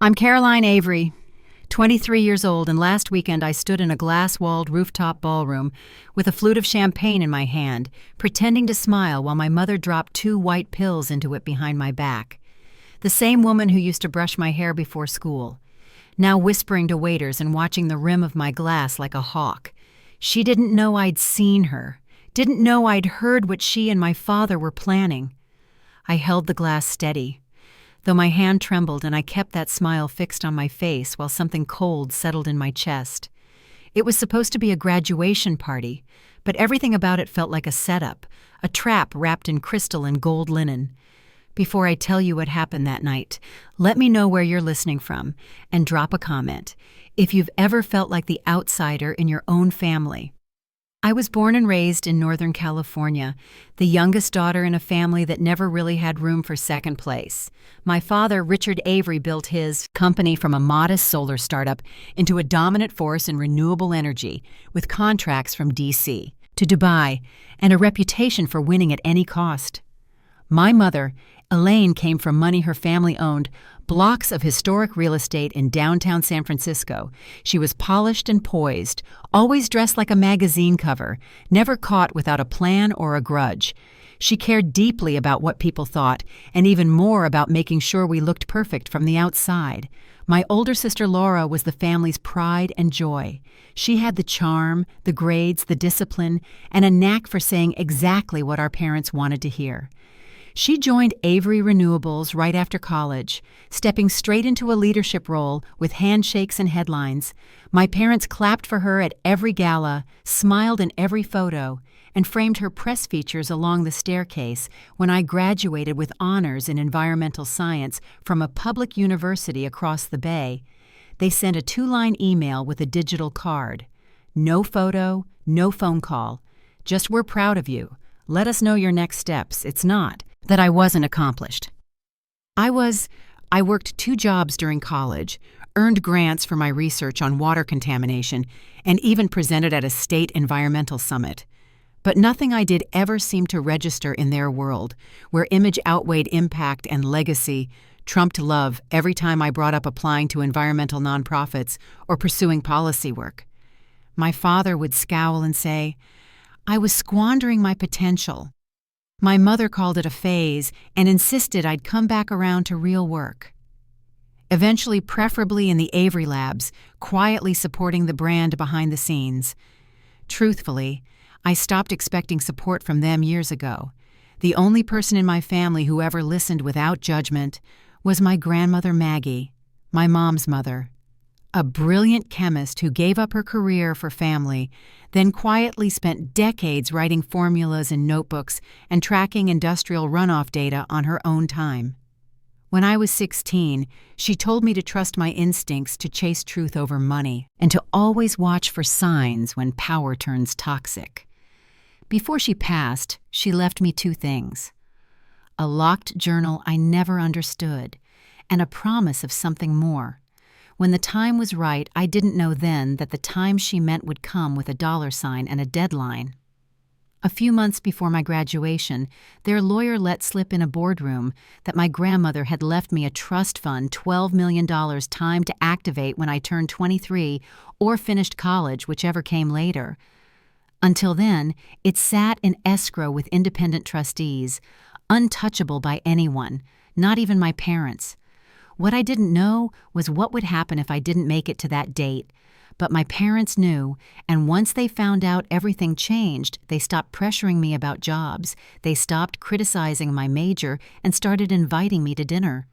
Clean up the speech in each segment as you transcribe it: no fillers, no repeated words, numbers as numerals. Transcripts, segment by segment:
I'm Caroline Avery, 23 years old, and last weekend I stood in a glass-walled rooftop ballroom with a flute of champagne in my hand, pretending to smile while my mother dropped 2 white pills into it behind my back. The same woman who used to brush my hair before school, now whispering to waiters and watching the rim of my glass like a hawk. She didn't know I'd seen her, didn't know I'd heard what she and my father were planning. I held the glass steady, though my hand trembled, and I kept that smile fixed on my face while something cold settled in my chest. It was supposed to be a graduation party, but everything about it felt like a setup, a trap wrapped in crystal and gold linen. Before I tell you what happened that night, let me know where you're listening from and drop a comment if you've ever felt like the outsider in your own family. I was born and raised in Northern California, the youngest daughter in a family that never really had room for second place. My father, Richard Avery, built his company from a modest solar startup into a dominant force in renewable energy, with contracts from D.C. to Dubai and a reputation for winning at any cost. My mother, Elaine, came from money her family owned, blocks of historic real estate in downtown San Francisco. She was polished and poised, always dressed like a magazine cover, never caught without a plan or a grudge. She cared deeply about what people thought, and even more about making sure we looked perfect from the outside. My older sister Laura was the family's pride and joy. She had the charm, the grades, the discipline, and a knack for saying exactly what our parents wanted to hear. She joined Avery Renewables right after college, stepping straight into a leadership role with handshakes and headlines. My parents clapped for her at every gala, smiled in every photo, and framed her press features along the staircase when I graduated with honors in environmental science from a public university across the bay. They sent a 2-line email with a digital card. No photo, no phone call. Just, "We're proud of you. Let us know your next steps." It's not that I wasn't accomplished. I worked 2 jobs during college, earned grants for my research on water contamination, and even presented at a state environmental summit. But nothing I did ever seemed to register in their world, where image outweighed impact and legacy trumped love every time I brought up applying to environmental nonprofits or pursuing policy work. My father would scowl and say, I was squandering my potential. My mother called it a phase and insisted I'd come back around to real work. Eventually, preferably in the Avery Labs, quietly supporting the brand behind the scenes. Truthfully, I stopped expecting support from them years ago. The only person in my family who ever listened without judgment was my grandmother Maggie, my mom's mother. A brilliant chemist who gave up her career for family, then quietly spent decades writing formulas in notebooks and tracking industrial runoff data on her own time. When I was 16, she told me to trust my instincts to chase truth over money and to always watch for signs when power turns toxic. Before she passed, she left me 2 things: a locked journal I never understood, and a promise of something more. When the time was right, I didn't know then that the time she meant would come with a $sign and a deadline. A few months before my graduation, their lawyer let slip in a boardroom that my grandmother had left me a trust fund $12 million timed to activate when I turned 23 or finished college, whichever came later. Until then, it sat in escrow with independent trustees, untouchable by anyone, not even my parents. What I didn't know was what would happen if I didn't make it to that date. But my parents knew, and once they found out everything changed, they stopped pressuring me about jobs. They stopped criticizing my major and started inviting me to dinner.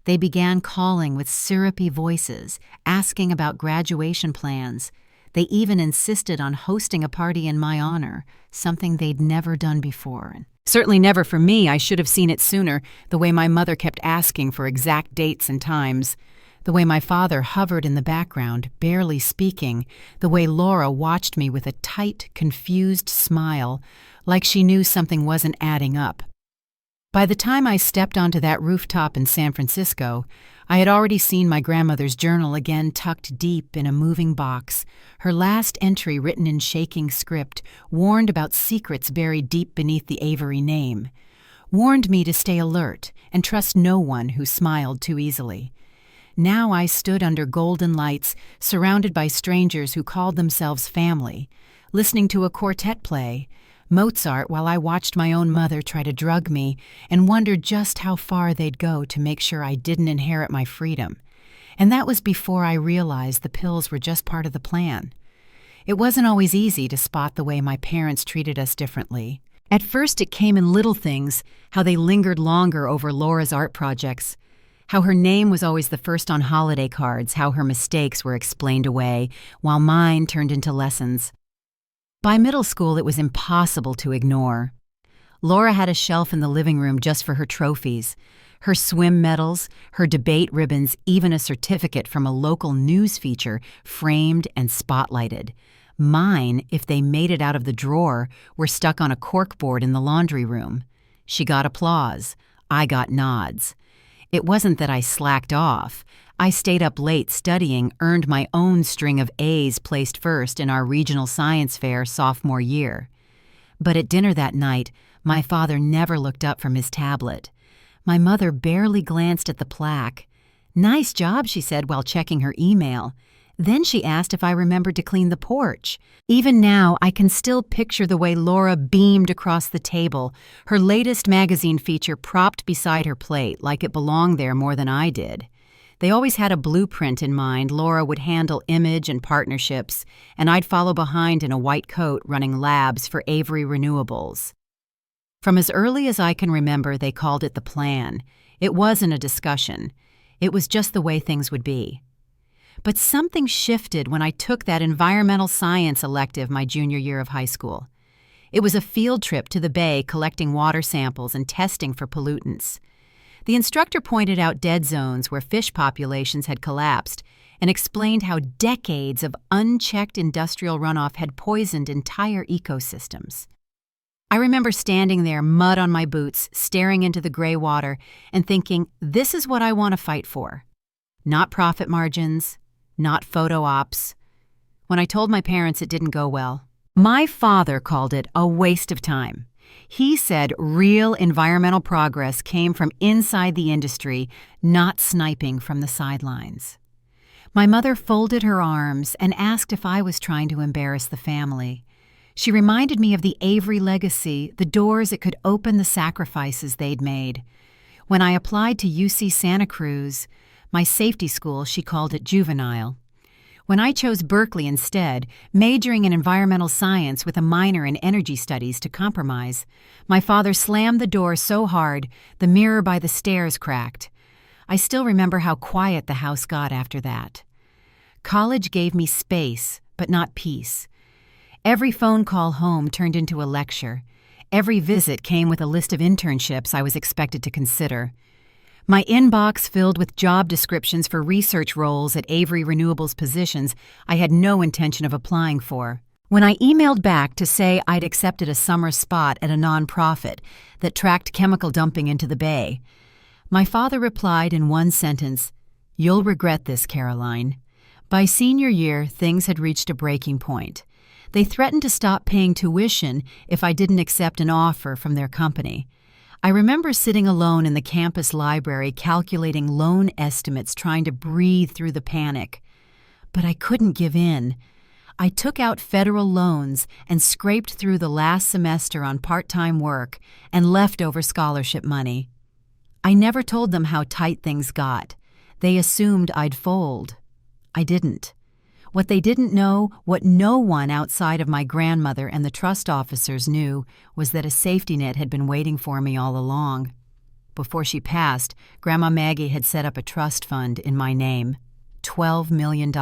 They began calling with syrupy voices, asking about graduation plans. They even insisted on hosting a party in my honor, something they'd never done before. Certainly never for me. I should have seen it sooner, the way my mother kept asking for exact dates and times, the way my father hovered in the background, barely speaking, the way Laura watched me with a tight, confused smile, like she knew something wasn't adding up. By the time I stepped onto that rooftop in San Francisco, I had already seen my grandmother's journal again tucked deep in a moving box. Her last entry, written in shaking script, warned about secrets buried deep beneath the Avery name, warned me to stay alert and trust no one who smiled too easily. Now I stood under golden lights, surrounded by strangers who called themselves family, listening to a quartet play, Mozart, while I watched my own mother try to drug me and wondered just how far they'd go to make sure I didn't inherit my freedom. And that was before I realized the pills were just part of the plan. It wasn't always easy to spot the way my parents treated us differently. At first it came in little things, how they lingered longer over Laura's art projects, how her name was always the first on holiday cards, how her mistakes were explained away, while mine turned into lessons. By middle school, it was impossible to ignore. Laura had a shelf in the living room just for her trophies, her swim medals, her debate ribbons, even a certificate from a local news feature framed and spotlighted. Mine, if they made it out of the drawer, were stuck on a corkboard in the laundry room. She got applause. I got nods. It wasn't that I slacked off. I stayed up late studying, earned my own string of A's placed first in our regional science fair sophomore year. But at dinner that night, my father never looked up from his tablet. My mother barely glanced at the plaque. "Nice job," she said while checking her email. Then she asked if I remembered to clean the porch. Even now, I can still picture the way Laura beamed across the table, her latest magazine feature propped beside her plate like it belonged there more than I did. They always had a blueprint in mind. Laura would handle image and partnerships, and I'd follow behind in a white coat running labs for Avery Renewables. From as early as I can remember, they called it the plan. It wasn't a discussion. It was just the way things would be. But something shifted when I took that environmental science elective my junior year of high school. It was a field trip to the bay collecting water samples and testing for pollutants. The instructor pointed out dead zones where fish populations had collapsed and explained how decades of unchecked industrial runoff had poisoned entire ecosystems. I remember standing there, mud on my boots, staring into the gray water and thinking, this is what I want to fight for. Not profit margins, not photo ops. When I told my parents, it didn't go well. My father called it a waste of time. He said real environmental progress came from inside the industry, not sniping from the sidelines. My mother folded her arms and asked if I was trying to embarrass the family. She reminded me of the Avery legacy, the doors it could open, the sacrifices they'd made. When I applied to UC Santa Cruz, my safety school, she called it juvenile. When I chose Berkeley instead, majoring in environmental science with a minor in energy studies to compromise, my father slammed the door so hard the mirror by the stairs cracked. I still remember how quiet the house got after that. College gave me space, but not peace. Every phone call home turned into a lecture. Every visit came with a list of internships I was expected to consider. My inbox filled with job descriptions for research roles at Avery Renewables positions I had no intention of applying for. When I emailed back to say I'd accepted a summer spot at a nonprofit that tracked chemical dumping into the bay, my father replied in one sentence, "You'll regret this, Caroline." By senior year, things had reached a breaking point. They threatened to stop paying tuition if I didn't accept an offer from their company. I remember sitting alone in the campus library calculating loan estimates, trying to breathe through the panic. But I couldn't give in. I took out federal loans and scraped through the last semester on part-time work and leftover scholarship money. I never told them how tight things got. They assumed I'd fold. I didn't. What they didn't know, what no one outside of my grandmother and the trust officers knew, was that a safety net had been waiting for me all along. Before she passed, Grandma Maggie had set up a trust fund in my name. $12 million,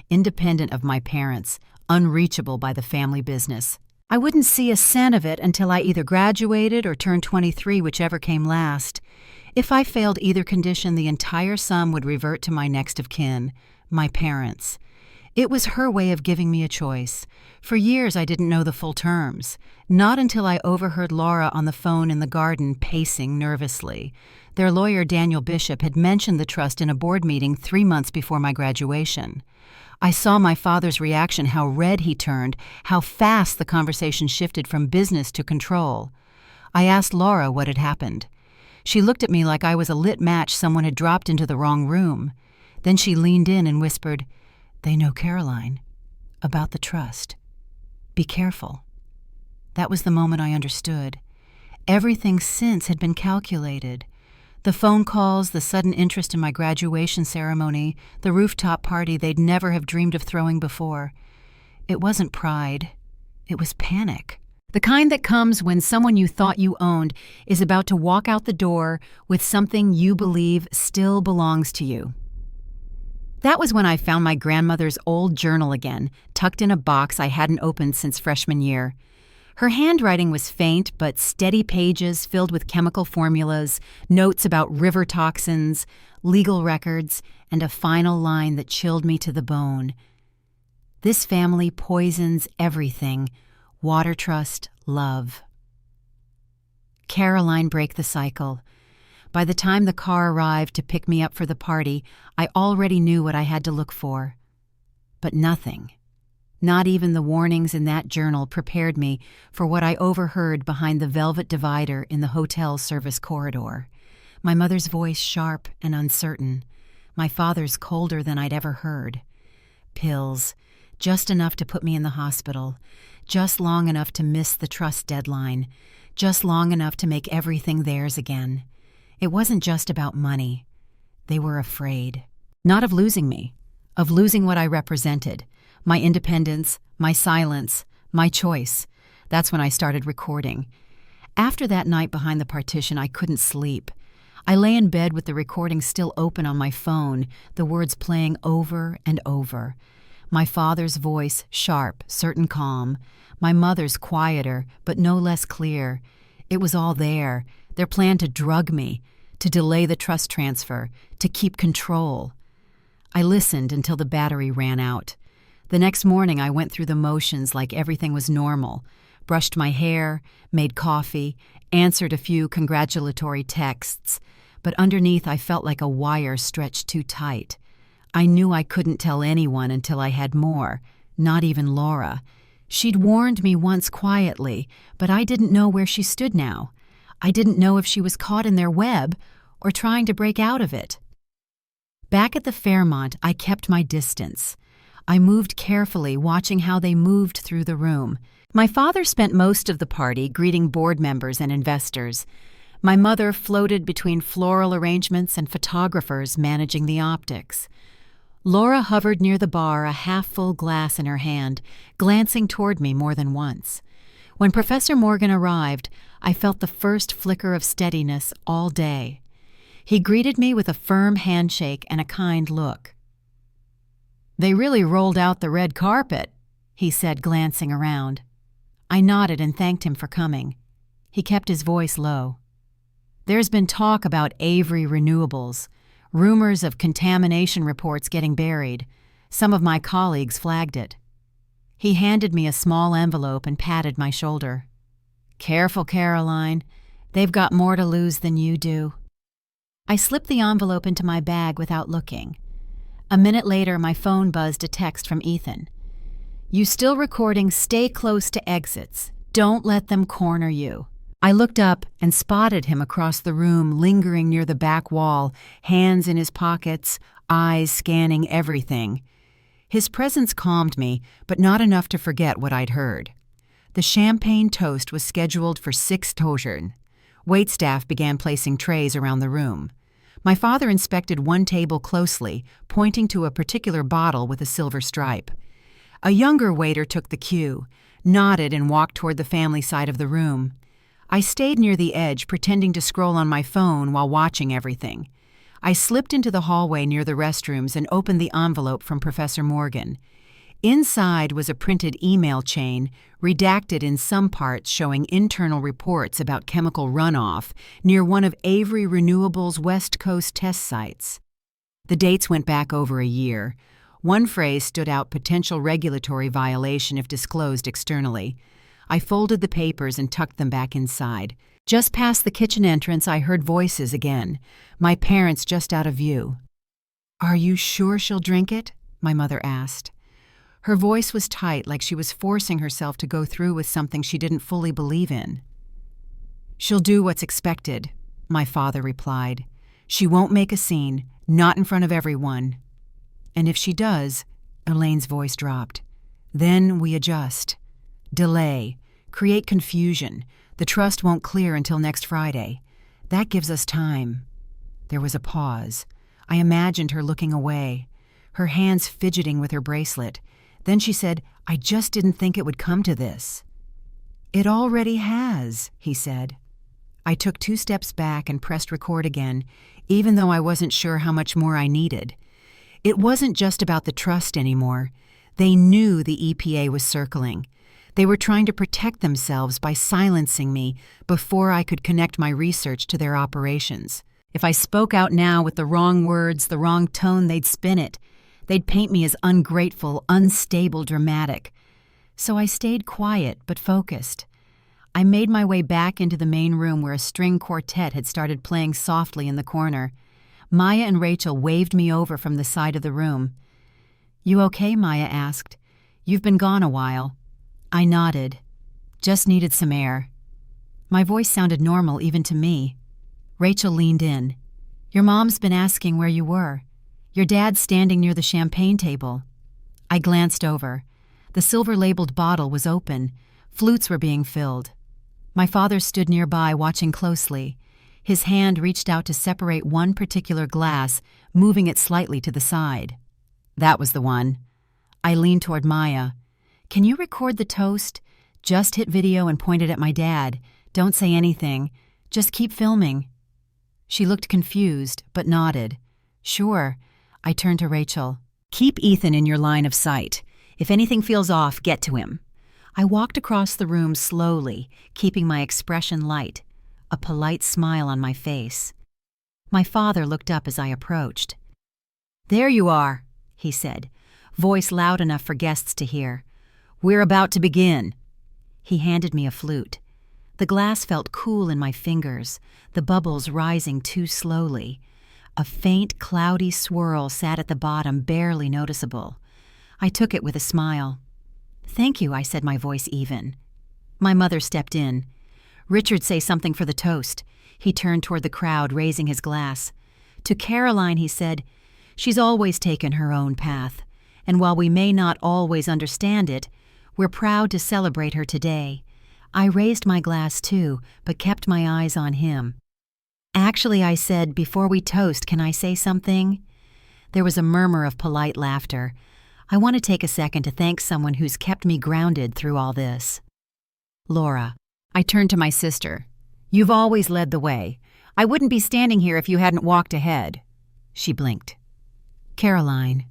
independent of my parents, unreachable by the family business. I wouldn't see a cent of it until I either graduated or turned 23, whichever came last. If I failed either condition, the entire sum would revert to my next of kin, my parents. It was her way of giving me a choice. For years I didn't know the full terms, not until I overheard Laura on the phone in the garden pacing nervously. Their lawyer, Daniel Bishop, had mentioned the trust in a board meeting 3 months before my graduation. I saw my father's reaction, how red he turned, how fast the conversation shifted from business to control. I asked Laura what had happened. She looked at me like I was a lit match someone had dropped into the wrong room. Then she leaned in and whispered, "They know Caroline. About the trust. Be careful." That was the moment I understood. Everything since had been calculated. The phone calls, the sudden interest in my graduation ceremony, the rooftop party they'd never have dreamed of throwing before. It wasn't pride. It was panic. The kind that comes when someone you thought you owned is about to walk out the door with something you believe still belongs to you. That was when I found my grandmother's old journal again, tucked in a box I hadn't opened since freshman year. Her handwriting was faint but steady pages filled with chemical formulas, notes about river toxins, legal records, and a final line that chilled me to the bone. "This family poisons everything. Water trust, love." Caroline broke the cycle. By the time the car arrived to pick me up for the party, I already knew what I had to look for. But nothing, not even the warnings in that journal, prepared me for what I overheard behind the velvet divider in the hotel service corridor. My mother's voice sharp and uncertain, my father's colder than I'd ever heard. Pills, just enough to put me in the hospital, just long enough to miss the trust deadline, just long enough to make everything theirs again. It wasn't just about money. They were afraid. Not of losing me, of losing what I represented, my independence, my silence, my choice. That's when I started recording. After that night behind the partition, I couldn't sleep. I lay in bed with the recording still open on my phone, the words playing over and over. My father's voice, sharp, certain calm. My mother's quieter, but no less clear. It was all there, their plan to drug me, to delay the trust transfer, to keep control. I listened until the battery ran out. The next morning I went through the motions like everything was normal, brushed my hair, made coffee, answered a few congratulatory texts, but underneath I felt like a wire stretched too tight. I knew I couldn't tell anyone until I had more, not even Laura. She'd warned me once quietly, but I didn't know where she stood now. I didn't know if she was caught in their web or trying to break out of it. Back at the Fairmont, I kept my distance. I moved carefully, watching how they moved through the room. My father spent most of the party greeting board members and investors. My mother floated between floral arrangements and photographers managing the optics. Laura hovered near the bar, a half-full glass in her hand, glancing toward me more than once. When Professor Morgan arrived, I felt the first flicker of steadiness all day. He greeted me with a firm handshake and a kind look. "They really rolled out the red carpet," he said, glancing around. I nodded and thanked him for coming. He kept his voice low. "There's been talk about Avery Renewables, rumors of contamination reports getting buried. Some of my colleagues flagged it." He handed me a small envelope and patted my shoulder. "Careful, Caroline. They've got more to lose than you do." I slipped the envelope into my bag without looking. A minute later, my phone buzzed a text from Ethan. "You still recording? Stay close to exits. Don't let them corner you." I looked up and spotted him across the room, lingering near the back wall, hands in his pockets, eyes scanning everything. His presence calmed me, but not enough to forget what I'd heard. The champagne toast was scheduled for 6 Toshern. Waitstaff began placing trays around the room. My father inspected one table closely, pointing to a particular bottle with a silver stripe. A younger waiter took the cue, nodded and walked toward the family side of the room. I stayed near the edge, pretending to scroll on my phone while watching everything. I slipped into the hallway near the restrooms and opened the envelope from Professor Morgan. Inside was a printed email chain, redacted in some parts showing internal reports about chemical runoff near one of Avery Renewables' West Coast test sites. The dates went back over a year. One phrase stood out: potential regulatory violation if disclosed externally. I folded the papers and tucked them back inside. Just past the kitchen entrance, I heard voices again, my parents just out of view. "Are you sure she'll drink it?" my mother asked. Her voice was tight, like she was forcing herself to go through with something she didn't fully believe in. "She'll do what's expected," my father replied. "She won't make a scene, not in front of everyone. And if she does, Elaine's voice dropped, then we adjust. Delay. Create confusion. The trust won't clear until next Friday. That gives us time. There was a pause. I imagined her looking away, her hands fidgeting with her bracelet. Then she said, I just didn't think it would come to this. It already has, he said. I took 2 steps back and pressed record again, even though I wasn't sure how much more I needed. It wasn't just about the trust anymore. They knew the EPA was circling. They were trying to protect themselves by silencing me before I could connect my research to their operations. If I spoke out now with the wrong words, the wrong tone, they'd spin it. They'd paint me as ungrateful, unstable, dramatic. So I stayed quiet but focused. I made my way back into the main room where a string quartet had started playing softly in the corner. Maya and Rachel waved me over from the side of the room. You okay? Maya asked. You've been gone a while. I nodded. Just needed some air. My voice sounded normal even to me. Rachel leaned in. Your mom's been asking where you were. Your dad's standing near the champagne table. I glanced over. The silver-labeled bottle was open. Flutes were being filled. My father stood nearby, watching closely. His hand reached out to separate one particular glass, moving it slightly to the side. That was the one. I leaned toward Maya. Can you record the toast? Just hit video and point it at my dad. Don't say anything. Just keep filming. She looked confused, but nodded. Sure. I turned to Rachel. Keep Ethan in your line of sight. If anything feels off, get to him. I walked across the room slowly, keeping my expression light, a polite smile on my face. My father looked up as I approached. There you are, he said, voice loud enough for guests to hear. We're about to begin. He handed me a flute. The glass felt cool in my fingers, the bubbles rising too slowly. A faint, cloudy swirl sat at the bottom, barely noticeable. I took it with a smile. Thank you, I said, my voice even. My mother stepped in. Richard, say something for the toast. He turned toward the crowd, raising his glass. To Caroline, he said, she's always taken her own path, and while we may not always understand it, we're proud to celebrate her today. I raised my glass too, but kept my eyes on him. Actually, I said, before we toast, can I say something? There was a murmur of polite laughter. I want to take a second to thank someone who's kept me grounded through all this. Laura. I turned to my sister. You've always led the way. I wouldn't be standing here if you hadn't walked ahead. She blinked. Caroline.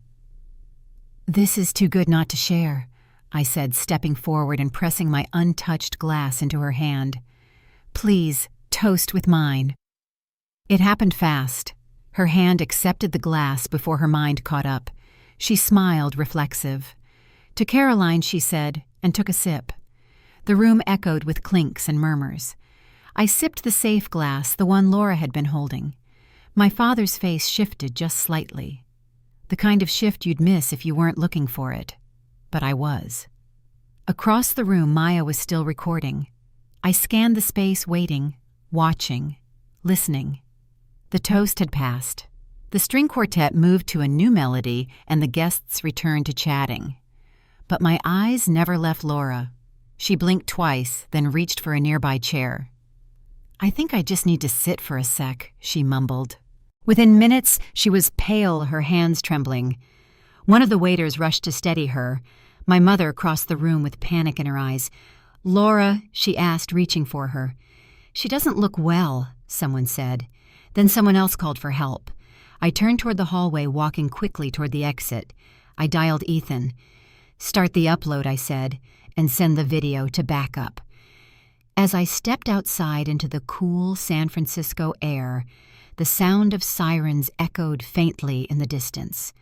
This is too good not to share, I said, stepping forward and pressing my untouched glass into her hand. Please, toast with mine. It happened fast. Her hand accepted the glass before her mind caught up. She smiled, reflexive. To Caroline, she said, and took a sip. The room echoed with clinks and murmurs. I sipped the safe glass, the one Laura had been holding. My father's face shifted just slightly. The kind of shift you'd miss if you weren't looking for it. But I was. Across the room, Maya was still recording. I scanned the space, waiting, watching, listening. The toast had passed. The string quartet moved to a new melody, and the guests returned to chatting. But my eyes never left Laura. She blinked twice, then reached for a nearby chair. I think I just need to sit for a sec, she mumbled. Within minutes, she was pale, her hands trembling. One of the waiters rushed to steady her. My mother crossed the room with panic in her eyes. Laura, she asked, reaching for her. She doesn't look well, someone said. Then someone else called for help. I turned toward the hallway, walking quickly toward the exit. I dialed Ethan. Start the upload, I said, and send the video to backup. As I stepped outside into the cool San Francisco air, the sound of sirens echoed faintly in the distance.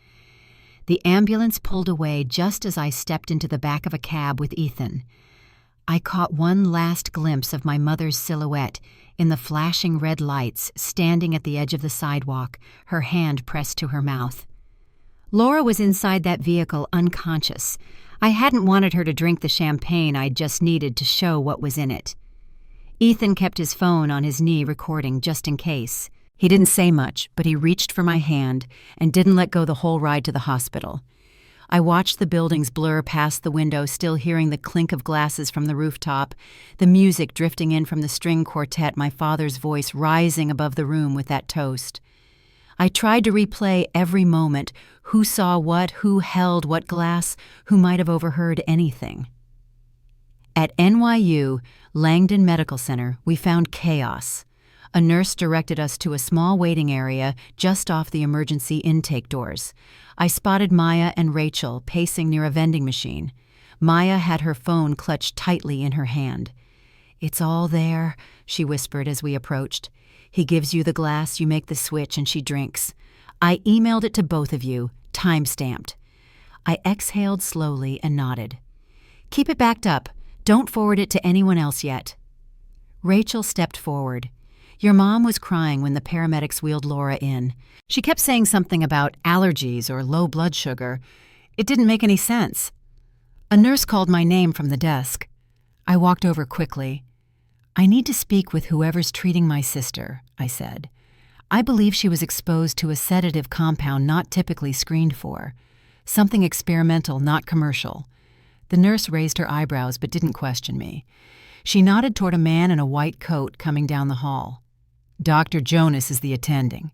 The ambulance pulled away just as I stepped into the back of a cab with Ethan. I caught one last glimpse of my mother's silhouette in the flashing red lights, standing at the edge of the sidewalk, her hand pressed to her mouth. Laura was inside that vehicle, unconscious. I hadn't wanted her to drink the champagne I'd just needed to show what was in it. Ethan kept his phone on his knee, recording just in case. He didn't say much, but he reached for my hand and didn't let go the whole ride to the hospital. I watched the buildings blur past the window, still hearing the clink of glasses from the rooftop, the music drifting in from the string quartet, my father's voice rising above the room with that toast. I tried to replay every moment, who saw what, who held what glass, who might have overheard anything. At NYU Langdon Medical Center, we found chaos. A nurse directed us to a small waiting area just off the emergency intake doors. I spotted Maya and Rachel pacing near a vending machine. Maya had her phone clutched tightly in her hand. "It's all there," she whispered as we approached. "He gives you the glass, you make the switch, and she drinks. I emailed it to both of you, time-stamped." I exhaled slowly and nodded. "Keep it backed up. Don't forward it to anyone else yet." Rachel stepped forward. "Your mom was crying when the paramedics wheeled Laura in. She kept saying something about allergies or low blood sugar. It didn't make any sense." A nurse called my name from the desk. I walked over quickly. "I need to speak with whoever's treating my sister," I said. "I believe she was exposed to a sedative compound not typically screened for. Something experimental, not commercial." The nurse raised her eyebrows but didn't question me. She nodded toward a man in a white coat coming down the hall. "Dr. Jonas is the attending."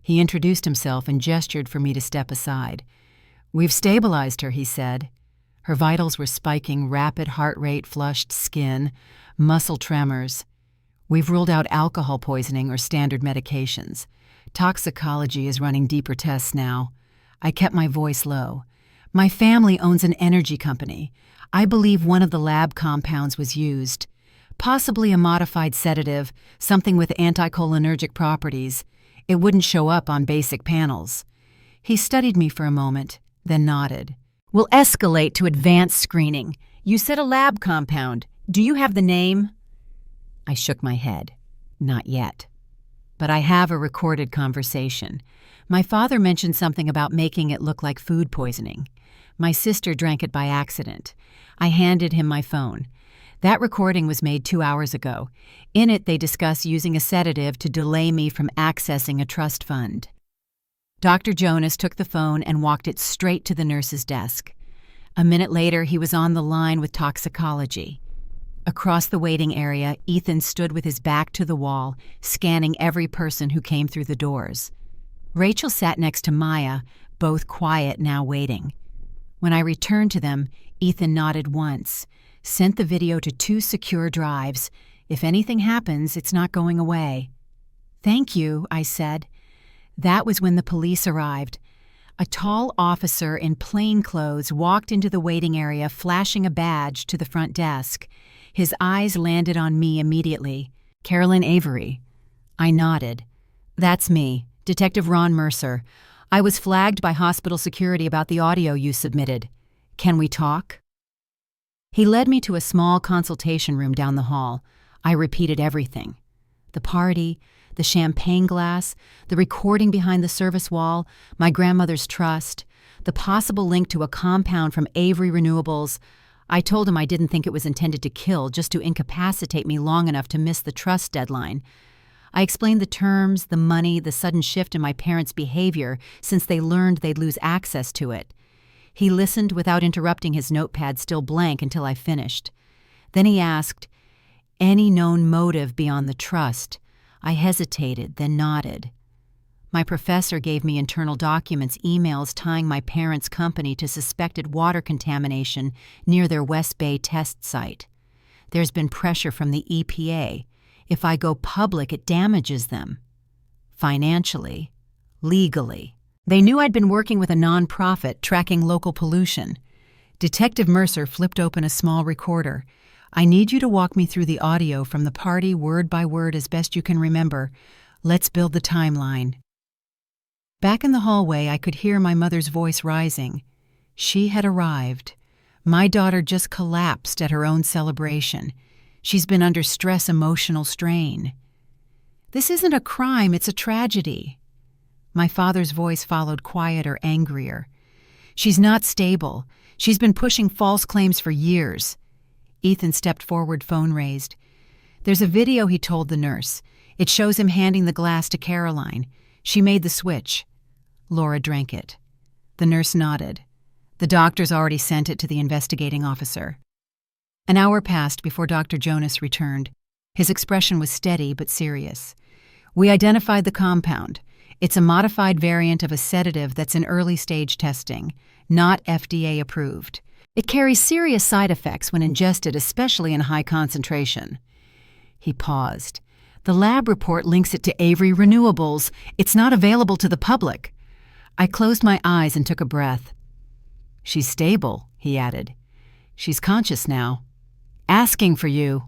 He introduced himself and gestured for me to step aside. "We've stabilized her," he said. Her vitals were spiking, rapid heart rate, flushed skin, muscle tremors. "We've ruled out alcohol poisoning or standard medications. Toxicology is running deeper tests now." I kept my voice low. "My family owns an energy company. I believe one of the lab compounds was used. Possibly a modified sedative, something with anticholinergic properties. It wouldn't show up on basic panels." He studied me for a moment, then nodded. "We'll escalate to advanced screening. You said a lab compound. Do you have the name?" I shook my head. "Not yet. But I have a recorded conversation. My father mentioned something about making it look like food poisoning. My sister drank it by accident. I handed him my phone. That recording was made 2 hours ago. In it, they discuss using a sedative to delay me from accessing a trust fund." Dr. Jonas took the phone and walked it straight to the nurse's desk. A minute later, he was on the line with toxicology. Across the waiting area, Ethan stood with his back to the wall, scanning every person who came through the doors. Rachel sat next to Maya, both quiet now waiting. When I returned to them, Ethan nodded once, sent the video to 2 secure drives. "If anything happens, it's not going away." "Thank you," I said. That was when the police arrived. A tall officer in plain clothes walked into the waiting area, flashing a badge to the front desk. His eyes landed on me immediately. "Carolyn Avery." I nodded. "That's me, Detective Ron Mercer. I was flagged by hospital security about the audio you submitted. Can we talk?" He led me to a small consultation room down the hall. I repeated everything. The party, the champagne glass, the recording behind the service wall, my grandmother's trust, the possible link to a compound from Avery Renewables. I told him I didn't think it was intended to kill, just to incapacitate me long enough to miss the trust deadline. I explained the terms, the money, the sudden shift in my parents' behavior since they learned they'd lose access to it. He listened without interrupting, his notepad still blank, until I finished. Then he asked, "Any known motive beyond the trust?" I hesitated, then nodded. My professor gave me internal documents, emails tying my parents' company to suspected water contamination near their West Bay test site. There's been pressure from the EPA. If I go public, it damages them. Financially, legally. They knew I'd been working with a nonprofit tracking local pollution. Detective Mercer flipped open a small recorder. "I need you to walk me through the audio from the party word by word as best you can remember. Let's build the timeline." Back in the hallway, I could hear my mother's voice rising. She had arrived. My daughter just collapsed at her own celebration. She's been under stress emotional strain. "This isn't a crime, it's a tragedy." My father's voice followed, quieter, angrier. "She's not stable. She's been pushing false claims for years." Ethan stepped forward, phone raised. "There's a video," he told the nurse. It shows him handing the glass to Caroline. She made the switch. Laura drank it. The nurse nodded. The doctor's already sent it to the investigating officer. An hour passed before Dr. Jonas returned. His expression was steady but serious. We identified the compound. It's a modified variant of a sedative that's in early-stage testing, not FDA approved. It carries serious side effects when ingested, especially in high concentration. He paused. The lab report links it to Avery Renewables. It's not available to the public. I closed my eyes and took a breath. She's stable, he added. She's conscious now. Asking for you.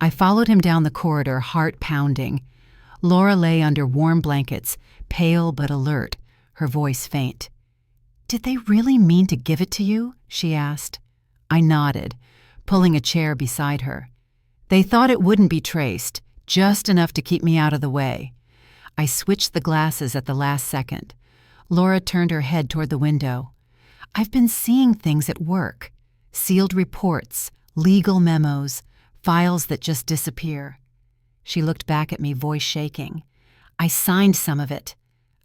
I followed him down the corridor, heart pounding. Laura lay under warm blankets, pale but alert, her voice faint. "Did they really mean to give it to you?" she asked. I nodded, pulling a chair beside her. They thought it wouldn't be traced, just enough to keep me out of the way. I switched the glasses at the last second. Laura turned her head toward the window. "I've been seeing things at work. Sealed reports, legal memos, files that just disappear." She looked back at me, voice shaking. "I signed some of it.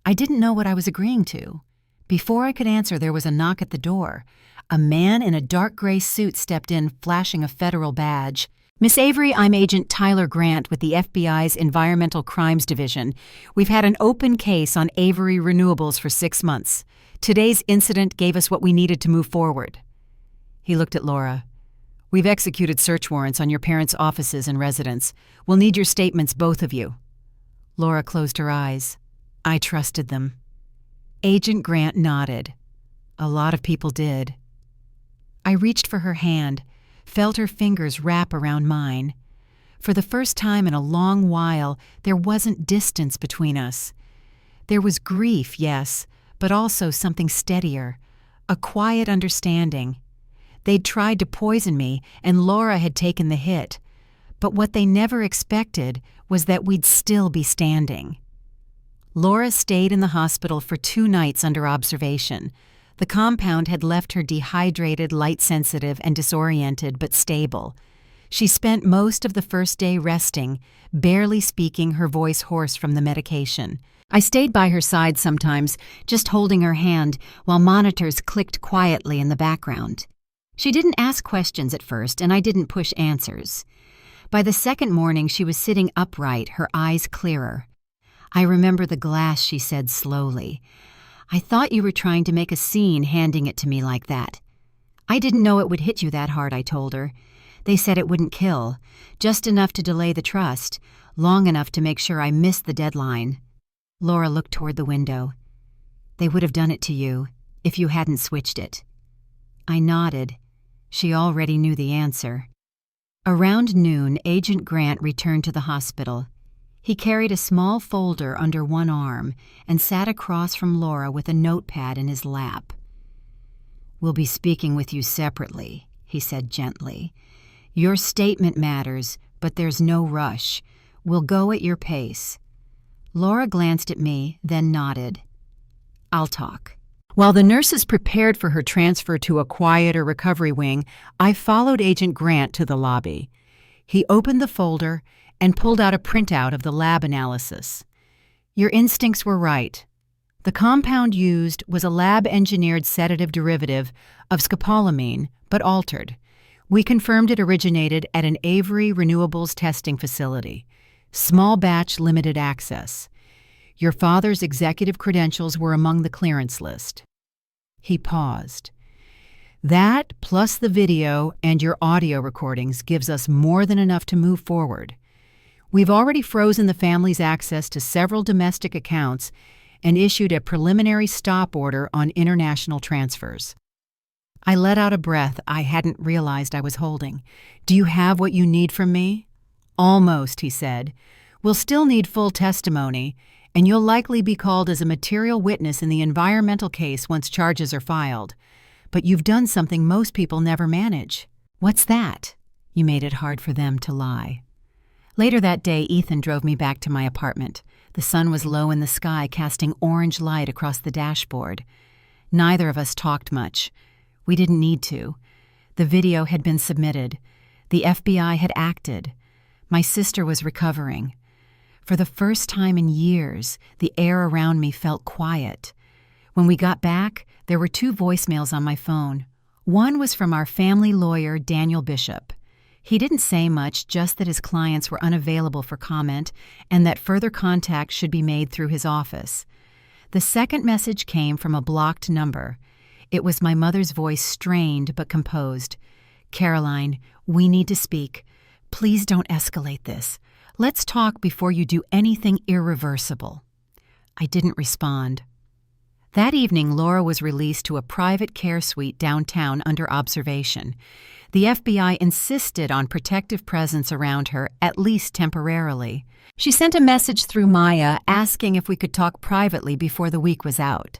I didn't know what I was agreeing to." Before I could answer, there was a knock at the door. A man in a dark gray suit stepped in, flashing a federal badge. "Miss Avery, I'm Agent Tyler Grant with the FBI's Environmental Crimes Division. We've had an open case on Avery Renewables for 6 months. Today's incident gave us what we needed to move forward." He looked at Laura. "We've executed search warrants on your parents' offices and residence. We'll need your statements, both of you." Laura closed her eyes. I trusted them. Agent Grant nodded. A lot of people did. I reached for her hand, felt her fingers wrap around mine. For the first time in a long while, there wasn't distance between us. There was grief, yes, but also something steadier, a quiet understanding. They'd tried to poison me, and Laura had taken the hit. But what they never expected was that we'd still be standing. Laura stayed in the hospital for 2 nights under observation. The compound had left her dehydrated, light-sensitive, and disoriented, but stable. She spent most of the first day resting, barely speaking, her voice hoarse from the medication. I stayed by her side sometimes, just holding her hand, while monitors clicked quietly in the background. She didn't ask questions at first, and I didn't push answers. By the second morning, she was sitting upright, her eyes clearer. "I remember the glass," she said slowly. "I thought you were trying to make a scene handing it to me like that." "I didn't know it would hit you that hard," I told her. "They said it wouldn't kill, just enough to delay the trust, long enough to make sure I missed the deadline." Laura looked toward the window. "They would have done it to you, if you hadn't switched it." I nodded. She already knew the answer. Around noon, Agent Grant returned to the hospital. He carried a small folder under one arm and sat across from Laura with a notepad in his lap. "We'll be speaking with you separately," he said gently. "Your statement matters, but there's no rush. We'll go at your pace." Laura glanced at me, then nodded. "I'll talk." While the nurses prepared for her transfer to a quieter recovery wing, I followed Agent Grant to the lobby. He opened the folder and pulled out a printout of the lab analysis. "Your instincts were right. The compound used was a lab-engineered sedative derivative of scopolamine, but altered. We confirmed it originated at an Avery Renewables testing facility. Small batch, limited access. Your father's executive credentials were among the clearance list." He paused. "That, plus the video and your audio recordings, gives us more than enough to move forward. We've already frozen the family's access to several domestic accounts and issued a preliminary stop order on international transfers." I let out a breath I hadn't realized I was holding. "Do you have what you need from me?" "Almost," he said. "We'll still need full testimony, and you'll likely be called as a material witness in the environmental case once charges are filed. But you've done something most people never manage." "What's that?" "You made it hard for them to lie." Later that day, Ethan drove me back to my apartment. The sun was low in the sky, casting orange light across the dashboard. Neither of us talked much. We didn't need to. The video had been submitted. The FBI had acted. My sister was recovering. For the first time in years, the air around me felt quiet. When we got back, there were 2 voicemails on my phone. One was from our family lawyer, Daniel Bishop. He didn't say much, just that his clients were unavailable for comment and that further contact should be made through his office. The second message came from a blocked number. It was my mother's voice, strained but composed. "Caroline, we need to speak. Please don't escalate this. Let's talk before you do anything irreversible." I didn't respond. That evening, Laura was released to a private care suite downtown under observation. The FBI insisted on protective presence around her, at least temporarily. She sent a message through Maya asking if we could talk privately before the week was out.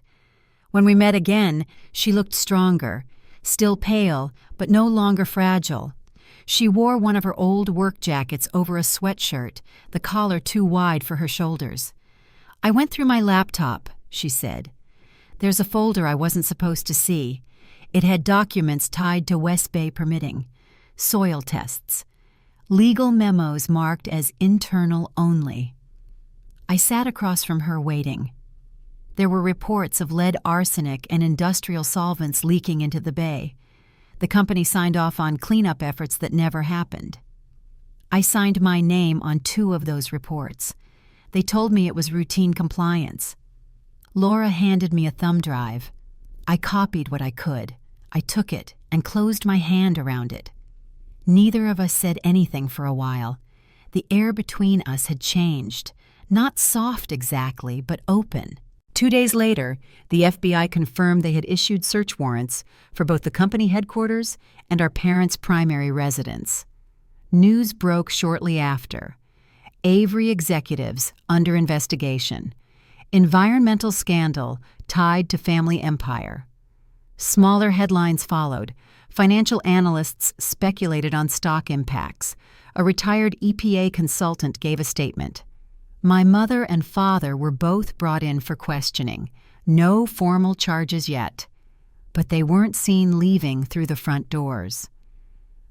When we met again, she looked stronger, still pale, but no longer fragile. She wore one of her old work jackets over a sweatshirt, the collar too wide for her shoulders. "I went through my laptop," she said. "There's a folder I wasn't supposed to see. It had documents tied to West Bay permitting, soil tests, legal memos marked as internal only." I sat across from her waiting. There were reports of lead arsenic and industrial solvents leaking into the bay. The company signed off on cleanup efforts that never happened. I signed my name on 2 of those reports. They told me it was routine compliance. Laura handed me a thumb drive. I copied what I could. I took it and closed my hand around it. Neither of us said anything for a while. The air between us had changed. Not soft exactly, but open. 2 days later, the FBI confirmed they had issued search warrants for both the company headquarters and our parents' primary residence. News broke shortly after. Avery executives under investigation. Environmental scandal tied to family empire. Smaller headlines followed. Financial analysts speculated on stock impacts. A retired EPA consultant gave a statement. My mother and father were both brought in for questioning. No formal charges yet. But they weren't seen leaving through the front doors.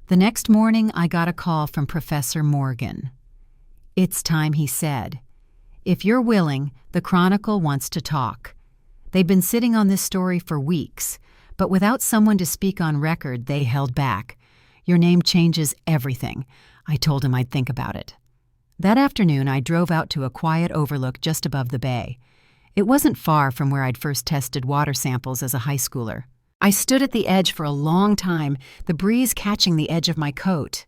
The next morning, I got a call from Professor Morgan. "It's time," he said. "If you're willing, the Chronicle wants to talk." They'd been sitting on this story for weeks, but without someone to speak on record, they held back. "Your name changes everything." I told him I'd think about it. That afternoon, I drove out to a quiet overlook just above the bay. It wasn't far from where I'd first tested water samples as a high schooler. I stood at the edge for a long time, the breeze catching the edge of my coat.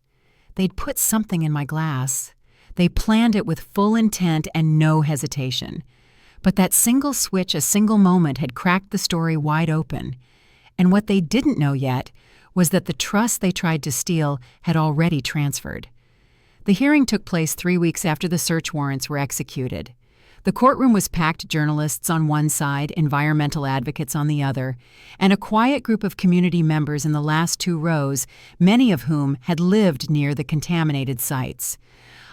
They'd put something in my glass. They planned it with full intent and no hesitation. But that single switch, a single moment, had cracked the story wide open. And what they didn't know yet was that the trust they tried to steal had already transferred. The hearing took place 3 weeks after the search warrants were executed. The courtroom was packed, journalists on one side, environmental advocates on the other, and a quiet group of community members in the last 2 rows, many of whom had lived near the contaminated sites.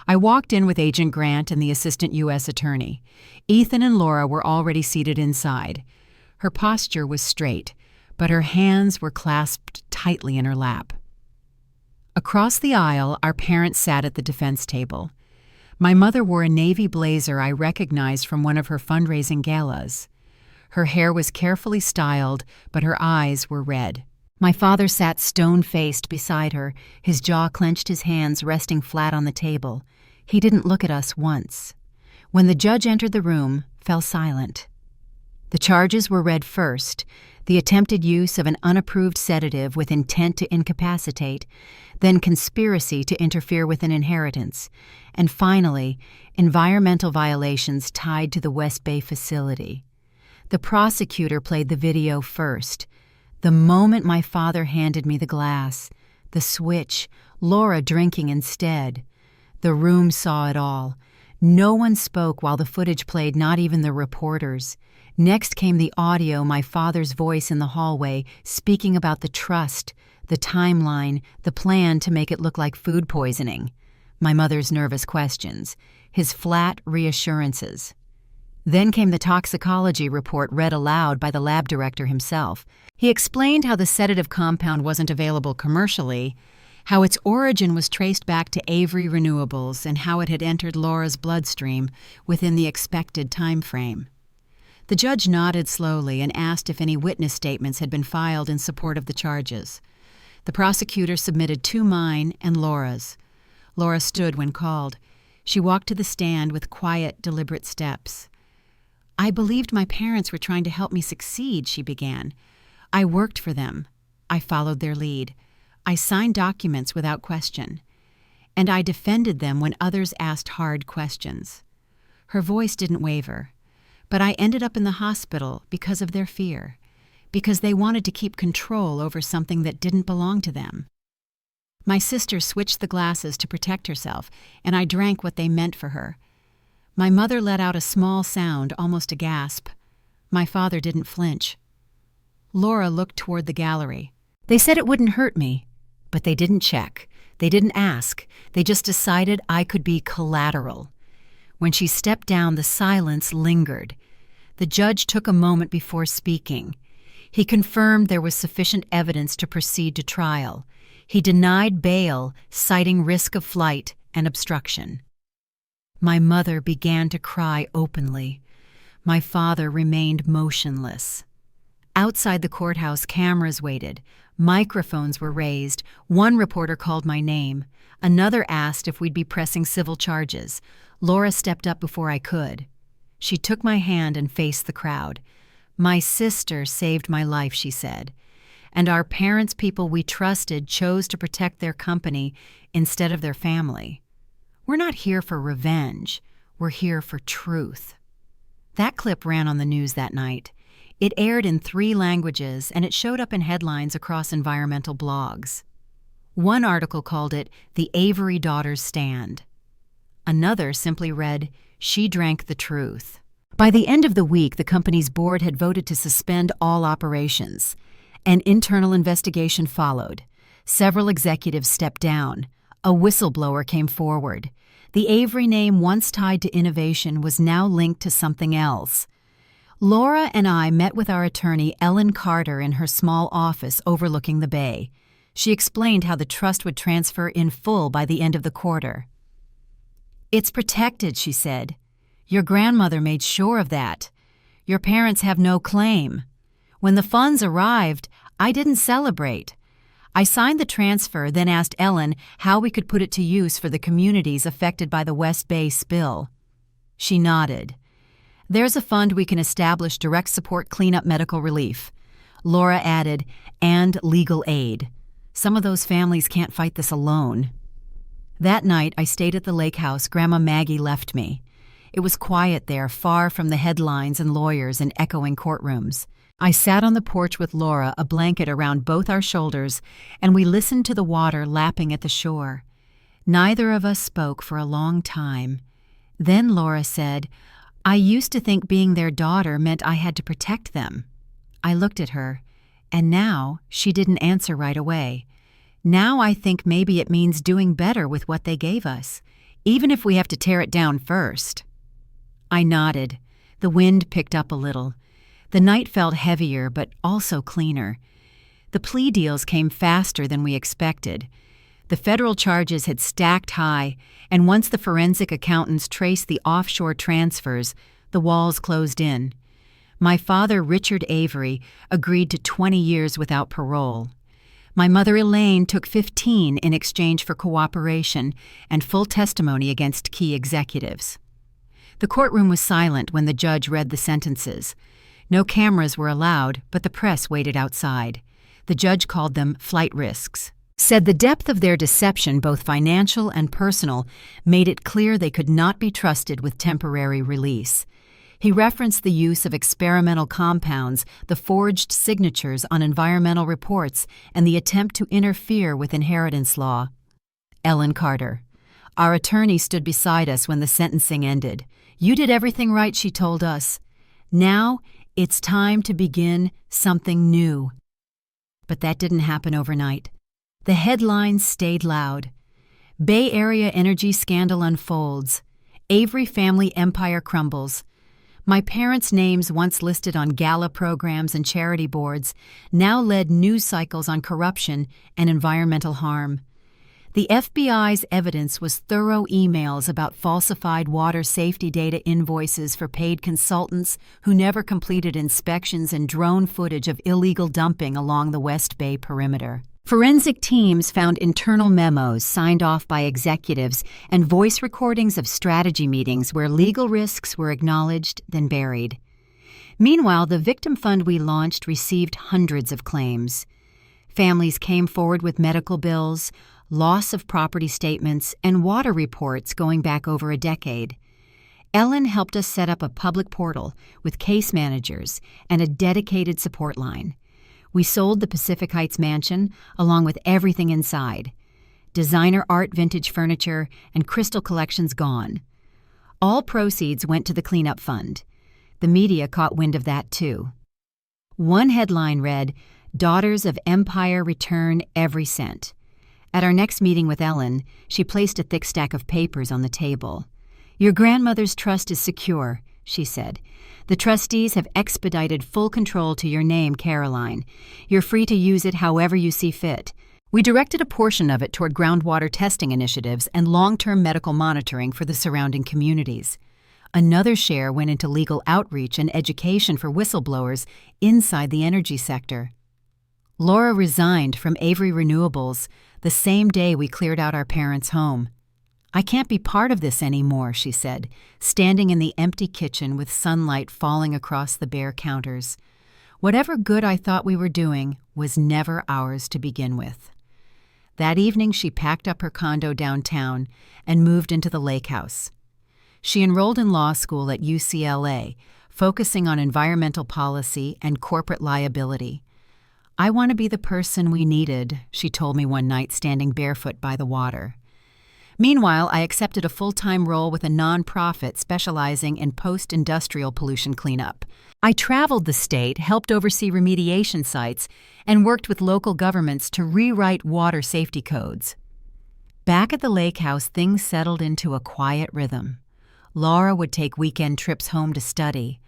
I walked in with Agent Grant and the assistant U.S. attorney. Ethan and Laura were already seated inside. Her posture was straight, but her hands were clasped tightly in her lap. Across the aisle, our parents sat at the defense table. My mother wore a navy blazer I recognized from one of her fundraising galas. Her hair was carefully styled, but her eyes were red. My father sat stone-faced beside her, his jaw clenched, his hands resting flat on the table. He didn't look at us once. When the judge entered the room, fell silent. The charges were read first: the attempted use of an unapproved sedative with intent to incapacitate, then conspiracy to interfere with an inheritance, and finally, environmental violations tied to the West Bay facility. The prosecutor played the video first. The moment my father handed me the glass, the switch, Laura drinking instead. The room saw it all. No one spoke while the footage played, not even the reporters. Next came the audio, my father's voice in the hallway, speaking about the trust, the timeline, the plan to make it look like food poisoning. My mother's nervous questions, his flat reassurances. Then came the toxicology report read aloud by the lab director himself. He explained how the sedative compound wasn't available commercially, how its origin was traced back to Avery Renewables and how it had entered Laura's bloodstream within the expected time frame. The judge nodded slowly and asked if any witness statements had been filed in support of the charges. The prosecutor submitted 2 mine and Laura's. Laura stood when called. She walked to the stand with quiet, deliberate steps. "I believed my parents were trying to help me succeed," she began. "I worked for them. I followed their lead. I signed documents without question. And I defended them when others asked hard questions." Her voice didn't waver. "But I ended up in the hospital because of their fear, because they wanted to keep control over something that didn't belong to them. My sister switched the glasses to protect herself, and I drank what they meant for her. My mother let out a small sound, almost a gasp. My father didn't flinch." Laura looked toward the gallery. "They said it wouldn't hurt me, but they didn't check. They didn't ask. They just decided I could be collateral." When she stepped down, the silence lingered. The judge took a moment before speaking. He confirmed there was sufficient evidence to proceed to trial. He denied bail, citing risk of flight and obstruction. My mother began to cry openly. My father remained motionless. Outside the courthouse, cameras waited. Microphones were raised. One reporter called my name. Another asked if we'd be pressing civil charges. Laura stepped up before I could. She took my hand and faced the crowd. "My sister saved my life," she said. "And our parents, people we trusted, chose to protect their company instead of their family. We're not here for revenge. We're here for truth." That clip ran on the news that night. It aired in 3 languages, and it showed up in headlines across environmental blogs. One article called it "The Avery Daughters Stand." Another simply read, "She drank the truth." By the end of the week, the company's board had voted to suspend all operations. An internal investigation followed. Several executives stepped down. A whistleblower came forward. The Avery name, once tied to innovation, was now linked to something else. Laura and I met with our attorney, Ellen Carter, in her small office overlooking the bay. She explained how the trust would transfer in full by the end of the quarter. "It's protected," she said. "Your grandmother made sure of that. Your parents have no claim. When the funds arrived, I didn't celebrate. I signed the transfer, then asked Ellen how we could put it to use for the communities affected by the West Bay spill." She nodded. "There's a fund we can establish direct support cleanup medical relief." Laura added, "and legal aid. Some of those families can't fight this alone." That night, I stayed at the lake house Grandma Maggie left me. It was quiet there, far from the headlines and lawyers and echoing courtrooms. I sat on the porch with Laura, a blanket around both our shoulders, and we listened to the water lapping at the shore. Neither of us spoke for a long time. Then Laura said, "I used to think being their daughter meant I had to protect them." I looked at her, and now she didn't answer right away. "Now I think maybe it means doing better with what they gave us, even if we have to tear it down first." I nodded. The wind picked up a little. The night felt heavier, but also cleaner. The plea deals came faster than we expected. The federal charges had stacked high, and once the forensic accountants traced the offshore transfers, the walls closed in. My father, Richard Avery, agreed to 20 years without parole. My mother, Elaine, took 15 in exchange for cooperation and full testimony against key executives. The courtroom was silent when the judge read the sentences. No cameras were allowed, but the press waited outside. The judge called them flight risks. Said the depth of their deception, both financial and personal, made it clear they could not be trusted with temporary release. He referenced the use of experimental compounds, the forged signatures on environmental reports, and the attempt to interfere with inheritance law. Ellen Carter. Our attorney stood beside us when the sentencing ended. "You did everything right," she told us. "Now it's time to begin something new." But that didn't happen overnight. The headlines stayed loud. Bay Area energy scandal unfolds. Avery family empire crumbles. My parents' names, once listed on gala programs and charity boards, now led news cycles on corruption and environmental harm. The FBI's evidence was thorough emails about falsified water safety data invoices for paid consultants who never completed inspections and drone footage of illegal dumping along the West Bay perimeter. Forensic teams found internal memos signed off by executives and voice recordings of strategy meetings where legal risks were acknowledged, then buried. Meanwhile, the victim fund we launched received hundreds of claims. Families came forward with medical bills, loss of property statements, and water reports going back over a decade. Ellen helped us set up a public portal with case managers and a dedicated support line. We sold the Pacific Heights mansion along with everything inside. Designer art, vintage furniture, and crystal collections gone. All proceeds went to the cleanup fund. The media caught wind of that too. One headline read, "Daughters of Empire return every cent." At our next meeting with Ellen, she placed a thick stack of papers on the table. "Your grandmother's trust is secure," she said. "The trustees have expedited full control to your name, Caroline. You're free to use it however you see fit." We directed a portion of it toward groundwater testing initiatives and long-term medical monitoring for the surrounding communities. Another share went into legal outreach and education for whistleblowers inside the energy sector. Laura resigned from Avery Renewables the same day we cleared out our parents' home. "I can't be part of this anymore," she said, standing in the empty kitchen with sunlight falling across the bare counters. Whatever good I thought we were doing was never ours to begin with. That evening she packed up her condo downtown and moved into the lake house. She enrolled in law school at UCLA, focusing on environmental policy and corporate liability. "I want to be the person we needed," she told me one night standing barefoot by the water. Meanwhile, I accepted a full-time role with a nonprofit specializing in post-industrial pollution cleanup. I traveled the state, helped oversee remediation sites, and worked with local governments to rewrite water safety codes. Back at the lake house, things settled into a quiet rhythm. Laura would take weekend trips home to study.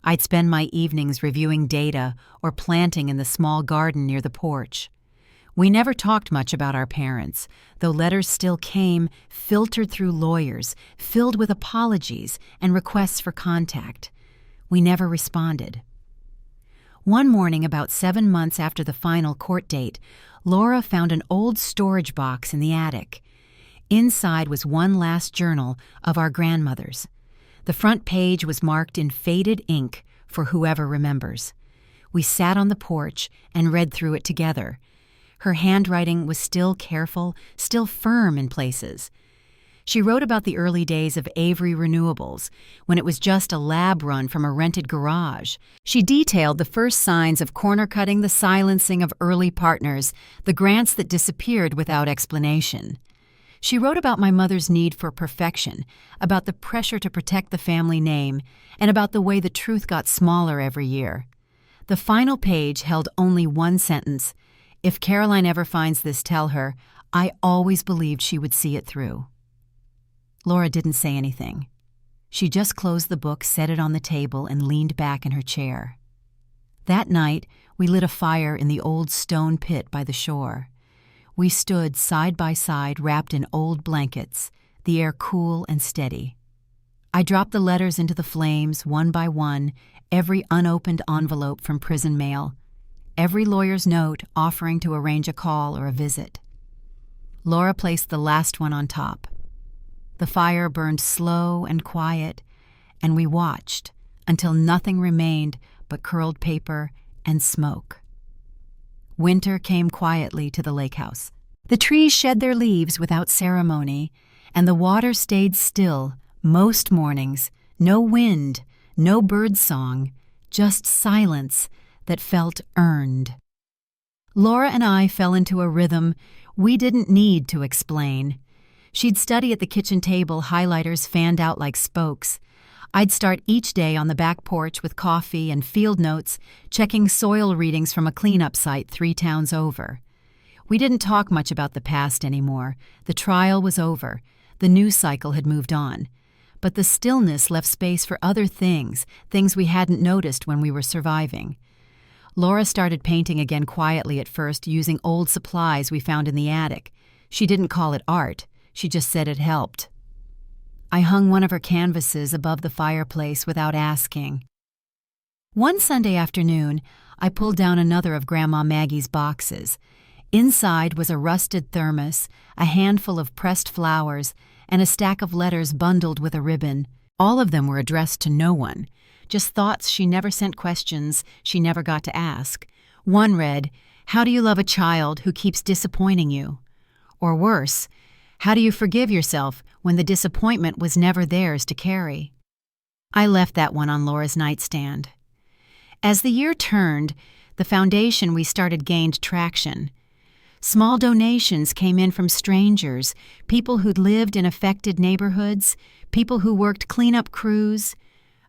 I'd spend my evenings reviewing data or planting in the small garden near the porch. We never talked much about our parents, though letters still came, filtered through lawyers, filled with apologies and requests for contact. We never responded. One morning, about 7 months after the final court date, Laura found an old storage box in the attic. Inside was one last journal of our grandmother's. The front page was marked in faded ink for whoever remembers. We sat on the porch and read through it together. Her handwriting was still careful, still firm in places. She wrote about the early days of Avery Renewables, when it was just a lab run from a rented garage. She detailed the first signs of corner cutting, the silencing of early partners, the grants that disappeared without explanation. She wrote about my mother's need for perfection, about the pressure to protect the family name, and about the way the truth got smaller every year. The final page held only one sentence. "If Caroline ever finds this, tell her, I always believed she would see it through." Laura didn't say anything. She just closed the book, set it on the table, and leaned back in her chair. That night, we lit a fire in the old stone pit by the shore. We stood side by side, wrapped in old blankets, the air cool and steady. I dropped the letters into the flames, one by one, every unopened envelope from prison mail, every lawyer's note offering to arrange a call or a visit. Laura placed the last one on top. The fire burned slow and quiet, and we watched until nothing remained but curled paper and smoke. Winter came quietly to the lake house. The trees shed their leaves without ceremony, and the water stayed still most mornings. No wind, no bird song, just silence that felt earned. Laura and I fell into a rhythm we didn't need to explain. She'd study at the kitchen table, highlighters fanned out like spokes. I'd start each day on the back porch with coffee and field notes, checking soil readings from a cleanup site 3 towns over. We didn't talk much about the past anymore. The trial was over. The news cycle had moved on. But the stillness left space for other things we hadn't noticed when we were surviving. Laura started painting again quietly at first, using old supplies we found in the attic. She didn't call it art, she just said it helped. I hung one of her canvases above the fireplace without asking. One Sunday afternoon, I pulled down another of Grandma Maggie's boxes. Inside was a rusted thermos, a handful of pressed flowers, and a stack of letters bundled with a ribbon. All of them were addressed to no one, just thoughts she never sent, questions she never got to ask. One read, "How do you love a child who keeps disappointing you?" Or worse, "How do you forgive yourself when the disappointment was never theirs to carry?" I left that one on Laura's nightstand. As the year turned, the foundation we started gained traction. Small donations came in from strangers, people who'd lived in affected neighborhoods, people who worked cleanup crews.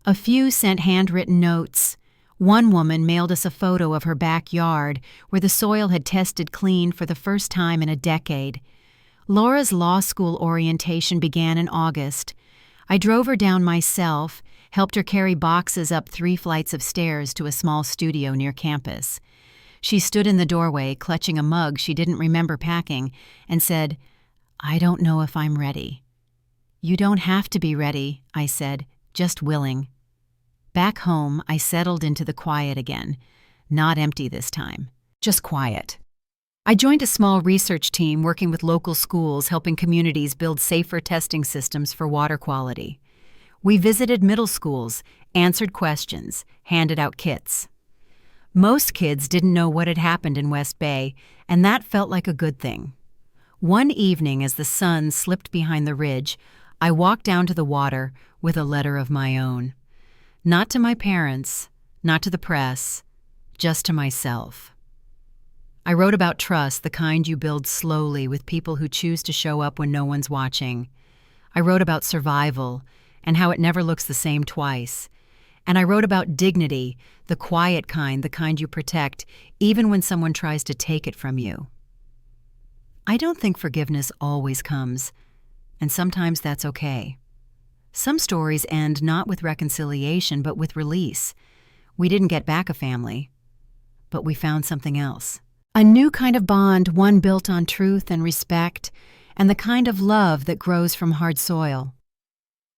A few sent handwritten notes. One woman mailed us a photo of her backyard where the soil had tested clean for the first time in a decade. Laura's law school orientation began in August. I drove her down myself, helped her carry boxes up 3 flights of stairs to a small studio near campus. She stood in the doorway, clutching a mug she didn't remember packing, and said, "I don't know if I'm ready." "You don't have to be ready," I said, "just willing." Back home, I settled into the quiet again. Not empty this time, just quiet. I joined a small research team working with local schools, helping communities build safer testing systems for water quality. We visited middle schools, answered questions, handed out kits. Most kids didn't know what had happened in West Bay, and that felt like a good thing. One evening, as the sun slipped behind the ridge, I walked down to the water with a letter of my own. Not to my parents, not to the press, just to myself. I wrote about trust, the kind you build slowly with people who choose to show up when no one's watching. I wrote about survival and how it never looks the same twice. And I wrote about dignity, the quiet kind, the kind you protect, even when someone tries to take it from you. I don't think forgiveness always comes, and sometimes that's okay. Some stories end not with reconciliation, but with release. We didn't get back a family, but we found something else. A new kind of bond, one built on truth and respect, and the kind of love that grows from hard soil.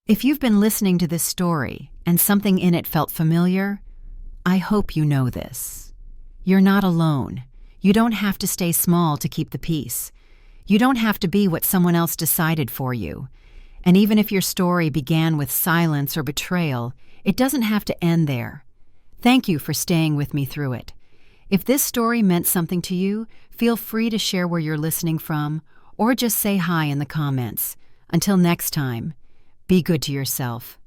If you've been listening to this story and something in it felt familiar, I hope you know this. You're not alone. You don't have to stay small to keep the peace. You don't have to be what someone else decided for you. And even if your story began with silence or betrayal, it doesn't have to end there. Thank you for staying with me through it. If this story meant something to you, feel free to share where you're listening from, or just say hi in the comments. Until next time, be good to yourself.